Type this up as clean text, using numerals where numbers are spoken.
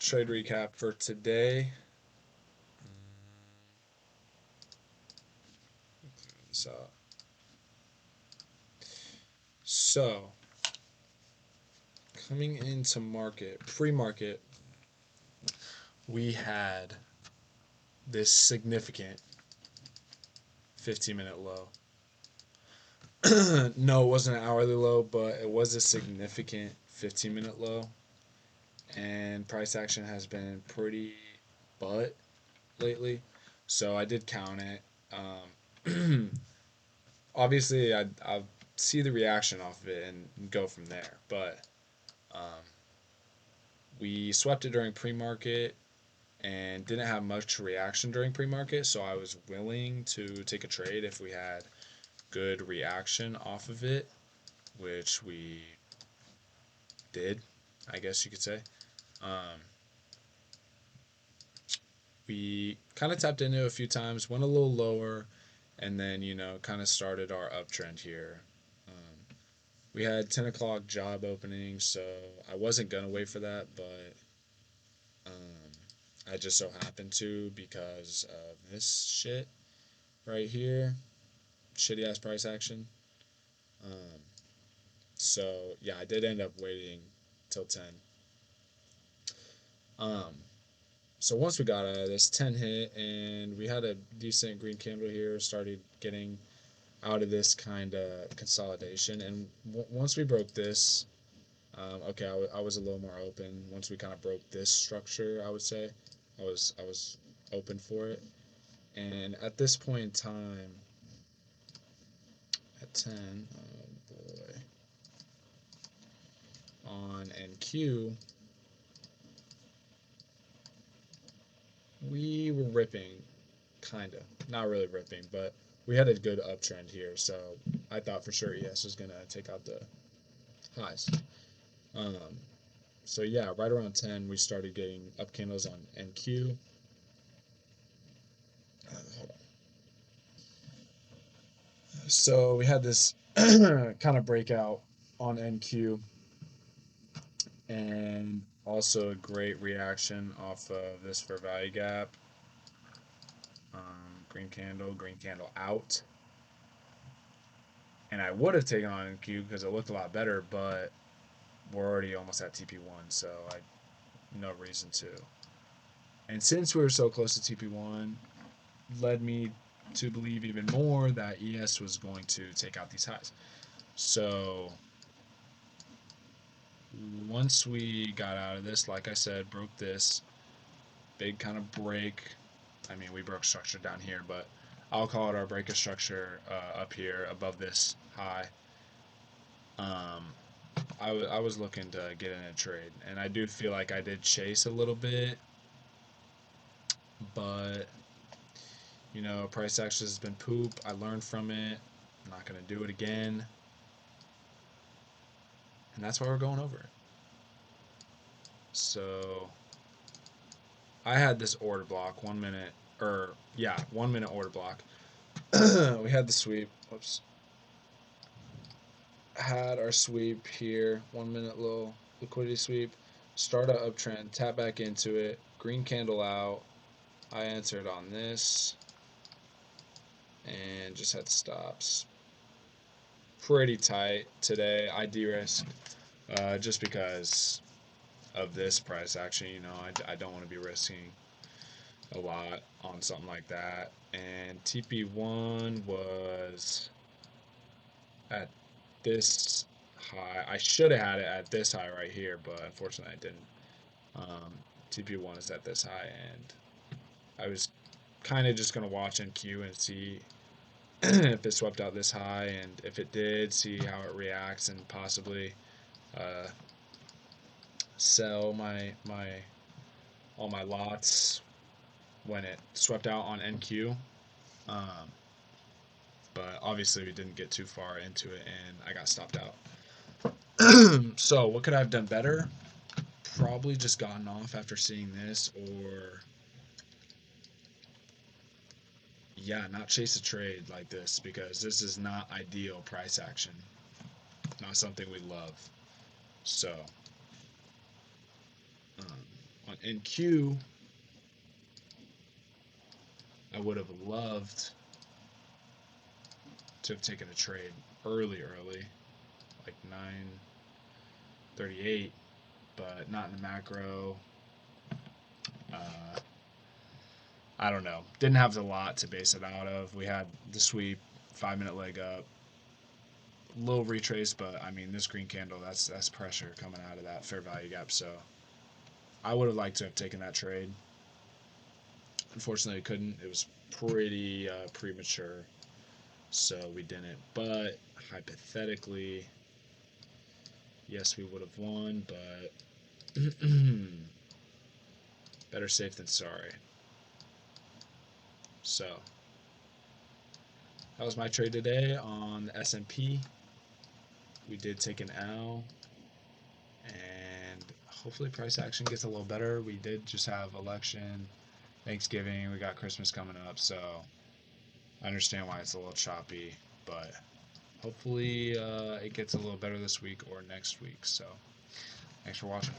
trade recap for today. So, so coming into market, pre-market, we had this significant 15-minute low. No, it wasn't an hourly low, but it was a significant 15-minute low. And price action has been pretty butt lately. So I did count it. Obviously, I'll see the reaction off of it and go from there. But um, we swept it during pre-market and didn't have much reaction during pre-market, so I was willing to take a trade if we had good reaction off of it, which we did, I guess you could say. Um, we kind of tapped into it a few times, went a little lower, and then kind of started our uptrend here. We had 10 o'clock job opening, so I wasn't gonna wait for that, but I just so happened to because of this shit right here, shitty ass price action. Um, so yeah, I did end up waiting till 10. Um, so once we got out of this 10 hit and we had a decent green candle here, started getting out of this kind of consolidation, and once we broke this, okay, I was a little more open. Once we kind of broke this structure, I would say I was open for it. And at this point in time, at 10, oh boy, on NQ, we were ripping, kind of. Not really ripping, but we had a good uptrend here. So I thought for sure ES was going to take out the highs. Um, so yeah, right around 10, we started getting up candles on NQ. Hold on. So we had this kind of breakout on NQ and also a great reaction off of this for value gap. Green candle out. And I would have taken on NQ because it looked a lot better, but we're already almost at TP1, so I no reason to. And since we were so close to TP1, led me to believe even more that ES was going to take out these highs. So once we got out of this, like I said, broke this big kind of break. I mean, we broke structure down here, but I'll call it our break of structure up here above this high. Um, I was looking to get in a trade, and I do feel like I did chase a little bit, but price action has been poop. I learned from it. I'm not gonna do it again, and that's why we're going over it. So I had this order block 1 minute, or yeah, 1 minute order block. We had the sweep. Whoops. Had our sweep here, 1 minute low liquidity sweep. Start a uptrend, tap back into it. Green candle out. I answered on this and just had stops. Pretty tight today. I de-risked just because of this price action. I don't want to be risking a lot on something like that. And TP1 was at this high. I should have had it at this high right here, but unfortunately I didn't. TP1 is at this high, and I was kind of just going to watch NQ and see if it swept out this high, and if it did, see how it reacts, and possibly uh, sell my all my lots when it swept out on NQ. Um, but obviously we didn't get too far into it, and I got stopped out. So what could I have done better? Probably just gotten off after seeing this, or yeah, not chase a trade like this, because this is not ideal price action. Not something we love. So on In Q, I would have loved to have taken a trade early, like 9:38, but not in the macro. Uh, I don't know. Didn't have a lot to base it out of. We had the sweep, 5 minute leg up, little retrace, but I mean this green candle, that's pressure coming out of that fair value gap. So I would have liked to have taken that trade. Unfortunately, I couldn't. It was pretty premature, so we didn't. But hypothetically, yes, we would have won, but better safe than sorry. So that was my trade today on the S&P. We did take an L, and hopefully price action gets a little better. We did just have election, Thanksgiving, we got Christmas coming up, so I understand why it's a little choppy, but hopefully it gets a little better this week or next week. So thanks for watching.